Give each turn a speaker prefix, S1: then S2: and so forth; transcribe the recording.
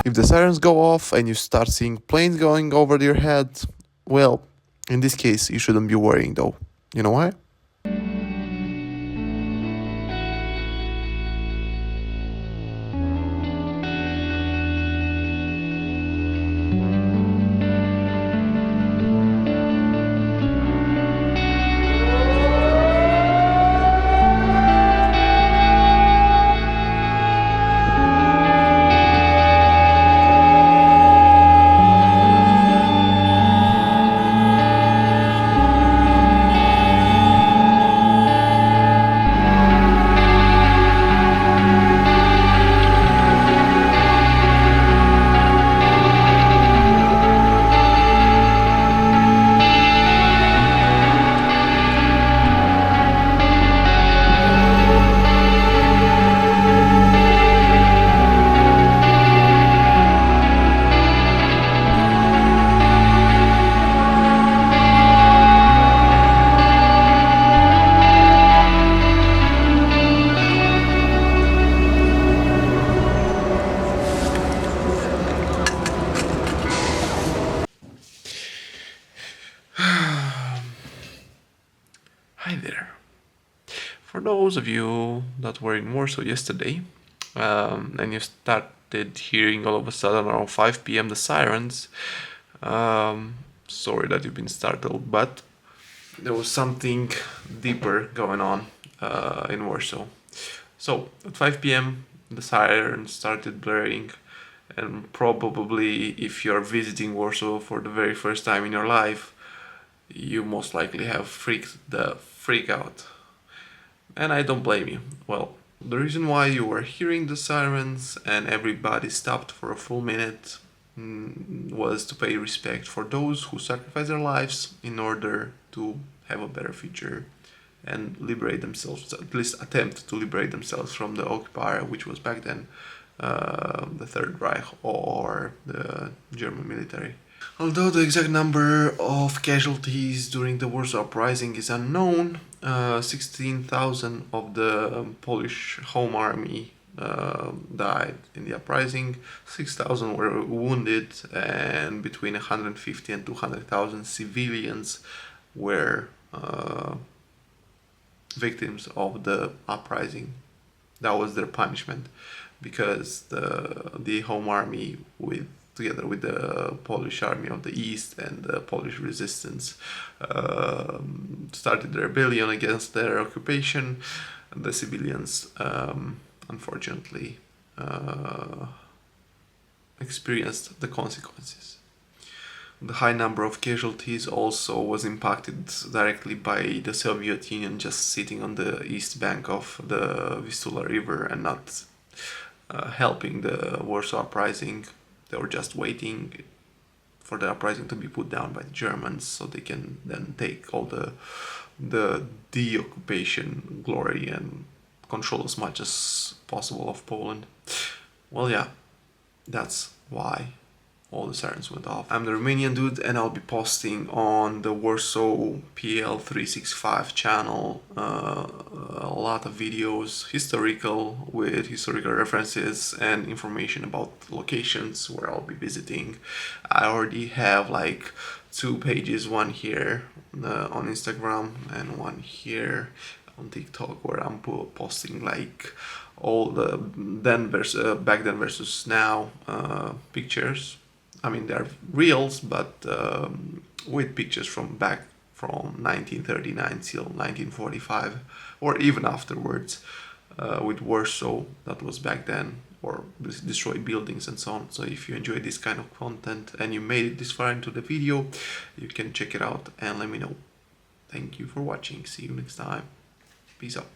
S1: If the sirens go off and you start seeing planes going over your head, well, in this case, you shouldn't be worrying though. You know why? Hi there. For those of you that were in Warsaw yesterday, and you started hearing all of a sudden around 5 p.m. the sirens, sorry that you've been startled, but there was something deeper going on in Warsaw. So at 5 p.m. the sirens started blaring, and probably if you're visiting Warsaw for the very first time in your life, you most likely have freaked the freak out. And I don't blame you. Well, the reason why you were hearing the sirens and everybody stopped for a full minute was to pay respect for those who sacrificed their lives in order to have a better future and liberate themselves, at least attempt to liberate themselves from the occupier, which was back then the Third Reich or the German military. Although the exact number of casualties during the Warsaw Uprising is unknown, 16,000 of the Polish Home Army died in the uprising, 6,000 were wounded, and between 150 and 200,000 civilians were victims of the uprising. That was their punishment, because the Home Army, together with the Polish Army of the East and the Polish resistance, started the rebellion against their occupation. The civilians, unfortunately, experienced the consequences. The high number of casualties also was impacted directly by the Soviet Union just sitting on the east bank of the Vistula River and not helping the Warsaw Uprising. They were just waiting for the uprising to be put down by the Germans so they can then take all the de-occupation glory and control as much as possible of Poland. Well, yeah, that's why all the sirens went off. I'm the Romanian dude, and I'll be posting on the Warsaw PL 365 channel a lot of videos, historical, with historical references and information about locations where I'll be visiting. I already have like 2 pages, one here on Instagram and one here on TikTok, where I'm posting like all the back then versus now pictures. I mean, they're reels, but with pictures from 1939 till 1945, or even afterwards, with Warsaw, that was back then, or destroyed buildings and so on. So if you enjoy this kind of content and you made it this far into the video, you can check it out and let me know. Thank you for watching. See you next time. Peace out.